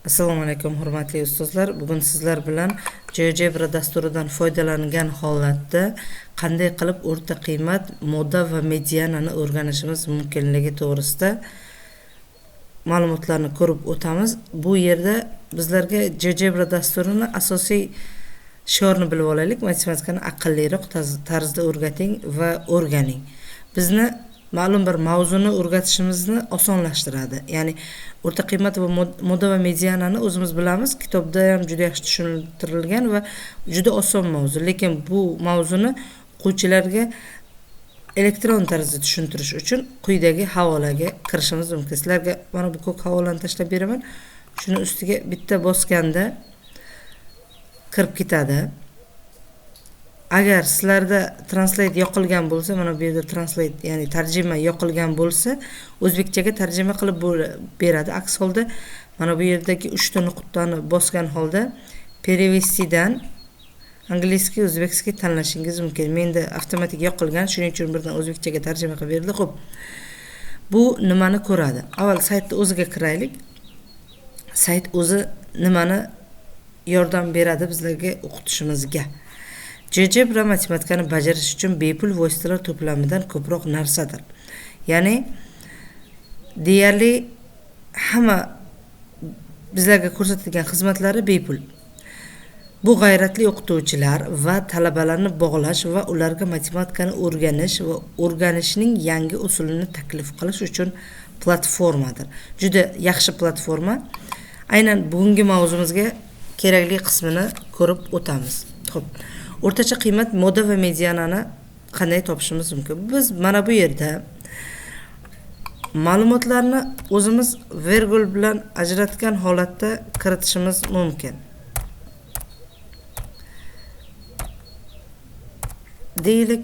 Assalomu alaykum hurmatli ustozlar. Bugun sizlar bilan GeoGebra dasturidan foydalangan holatda qanday qilib o'rta qiymat, moda va medianani o'rganishimiz mumkinligi to'g'risida ma'lumotlarni ko'rib o'tamiz. Bu yerda bizlarga GeoGebra dasturini asosiy shiorini bilib olaylik. Matematikani aqlliroq tarzda o'rgating va o'rganing. Bizni ma'lum bir mavzuni o'rgatishimizni osonlashtiradi. Ya'ni o'rta qiymat va moda va medianani o'zimiz bilamiz. Kitobda ham juda yaxshi tushuntirilgan va juda oson mavzu. Lekin bu mavzuni o'quvchilarga elektron tarzda tushuntirish uchun quyidagi havolaga kirishimiz mumkin. Sizlarga mana bu ko'k havolani tashlab beraman. Shuni ustiga bitta bosganda kirib ketadi. Agar sizlarda translate yoqilgan bo'lsa, mana bu yerda translate, ya'ni tarjima yoqilgan bo'lsa, o'zbekchaga tarjima qilib beradi. Aks holda mana bu yerdagi 3 ta nuqtani bosgan holda перевестиdan angliskiy o'zbekskiy tanlashingiz mumkin. Menda avtomatik yoqilgan, shuning uchun birdan o'zbekchaga tarjima qilib berildi. Xo'p. Bu nimani ko'radi? Avval saytni o'ziga kiraylik. Sayt o'zi nimani yordam beradi bizlarga o'qitishimizga? GeoGebra matematikani bajarish uchun bepul vositalar to'plamidan ko'proq narsadir. Ya'ni deyarli hamma bizlarga ko'rsatilgan xizmatlari bepul. Bu g'ayratli o'qituvchilar va talabalarni bog'lash va ularga matematikani o'rganish va o'rganishning yangi usulini taklif qilish uchun platformadir. Juda yaxshi platforma. Aynan bugungi mavzumizga kerakli qismini ko'rib o'tamiz. Xo'p. O'rtacha qiymat, moda va medianani qanday topishimiz mumkin? Biz mana bu yerda ma'lumotlarni o'zimiz virgul bilan ajratgan holatda kiritishimiz mumkin. Deylik,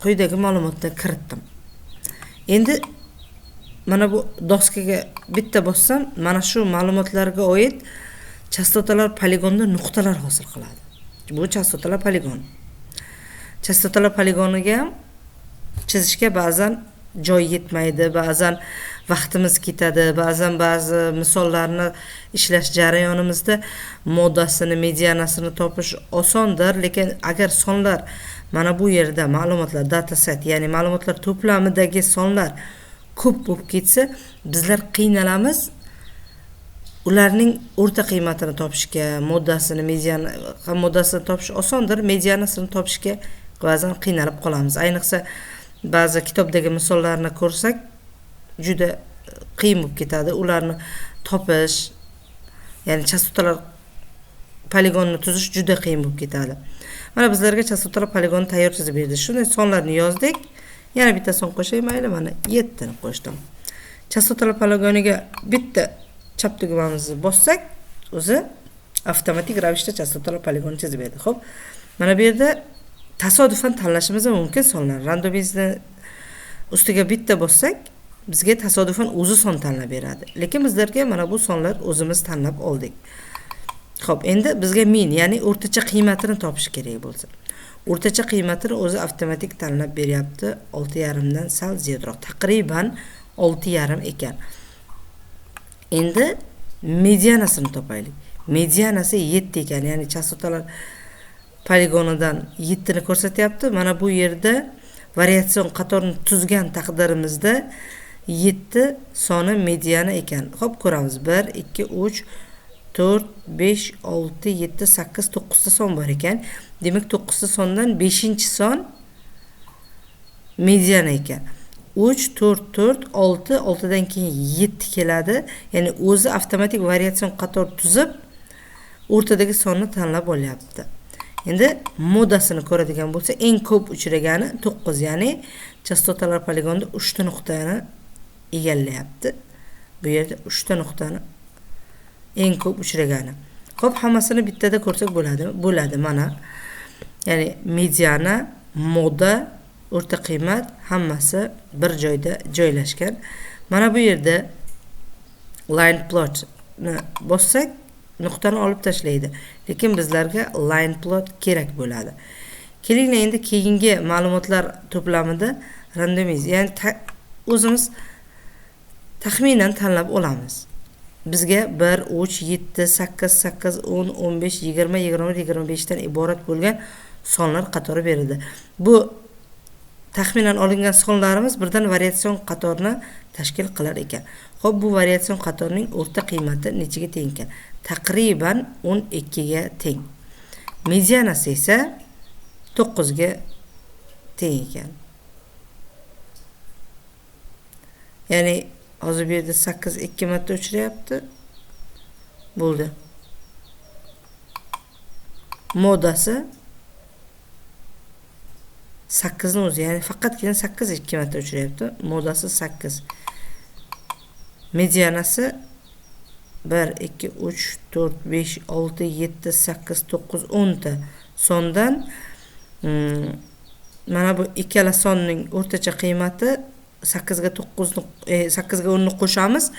quyidagi ma'lumotni kiritdim. Endi mana bu doskaga bitta bossam, mana shu ma'lumotlarga oid chastotalar poligonda nuqtalar hosil qiladi. Bu chastotalar poligon. Chastotalar poligoniga ham chizishga ba'zan joy yetmaydi, ba'zan vaqtimiz ketadi, ba'zan ba'zi misollarni ishlash jarayonimizda modasini, medianasini topish osondir, lekin agar sonlar mana bu yerda ma'lumotlar dataset, ya'ni ma'lumotlar to'plamidagi sonlar ko'p bo'lib ketsa, bizlar qiynalamiz. Ularning o'rta qiymatini topishga, modasini topish osondir, medianasini topishga ba'zan qiynalib qolamiz. Ayniqsa ba'zi kitobdagi misollarni ko'rsak, juda qiyin bo'lib ketadi. Ularni topish, ya'ni chastotalar poligonni tuzish juda qiyin bo'lib ketadi. Mana bizlarga chastotalar poligonni tayyor chizib berdi. Shunday sonlarni yozdik. Yana bitta son qo'shay, mayli, mana 7 ni qo'shdim. Chastotalar poligoniga bitta chap tugmamizni bossak, o'zi avtomatik ravishda chastotalar poligoni chizib beradi. Xo'p, mana bu yerda tasodifan tanlashimiz mumkin sonlar. Randomizni ustiga bitta bossak, bizga tasodifan o'zi son tanlab beradi. Lekin bizlarga mana bu sonlar o'zimiz tanlab oldik. Xo'p, endi bizga min, ya'ni o'rtacha qiymatini topish kerak bo'lsa. O'rtacha qiymatini o'zi avtomatik tanlab beryapti. 6,5 dan sal ziyodroq, taqriban 6,5 ekan. Endi medianasini topaylik. Medianasi 7 ekan, ya'ni chastotalar poligonidan 7 ni ko'rsatyapti. Mana bu yerda variatsion qatorini tuzgan taqdirimizda 7 soni mediana ekan. Xo'p, ko'ramiz. 1, 2, 3, 4, 5, 6, 7, 8, 9 ta son bor ekan. Demak, 9 ta sondan 5-son mediana ekan. 3, 4, 4, 6, 6 dan keyin 7 keladi. Ya'ni o'zi avtomatik variatsion qator tuzib, o'rtadagi sonni tanlab olyapti. Endi modasini ko'radigan bo'lsa, eng ko'p uchragani 9, ya'ni chastotalar poligonida 3 ta nuqtani egallayapti. Bu yerda 3 ta nuqtani eng ko'p uchragani. Xo'p, hammasini bittada ko'rsak bo'ladimi? Bo'ladi, mana. Ya'ni mediana, moda, o'rta qiymat hammasi bir joyda joylashgan. Mana bu yerda line plot ni bossak, nuqtani olib tashlaydi. Lekin bizlarga line plot kerak bo'ladi. Keling endi keyingi ma'lumotlar to'plamida randomiz, ya'ni o'zimiz taxminan tanlab olamiz. bizga 1, 3, 7, 8, 8, 10, 15, 20, 21, 25 dan iborat bo'lgan sonlar qatori berildi. Bu taxminan olingan sonlarimiz birdan variatsion qatorni tashkil qilar ekan. Xo'p, bu variatsion qatorining o'rta qiymati nechaga teng ekan? Taqriban 12 ga teng. Medianasi esa 9 ga teng ekan. Ya'ni hozir bu yerda 8 2 marta uchrayapti. Bo'ldi. Modasi 8 ni o'zi, ya'ni faqatgina 8 2 marta uchrayapti. Modasi 8. Medianasi 1 2 3 4 5 6 7 8 9 10 ta sondan mana bu ikkala sonning o'rtacha qiymati 8 ga 9 ni 8 ga 10 ni qo'shamiz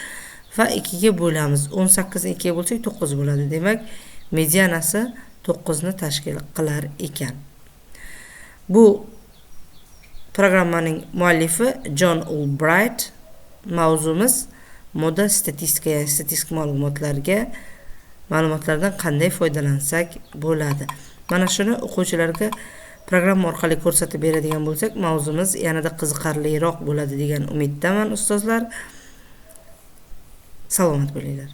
va 2 ga bo'lamiz. 18 ni 2 ga bo'lsak 9 bo'ladi. Demak, medianasi 9 ni tashkil qilar ekan. Bu programmaning muallifi John Albright. Mavzumiz moda statistika, ya'ni statistik ma'lumotlardan qanday foydalansak bo'ladi. Mana shuni o'quvchilarga programma orqali ko'rsatib beradigan bo'lsak, mavzumiz yanada qiziqarliroq bo'ladi degan umiddaman ustozlar. Salomat bo'linglar.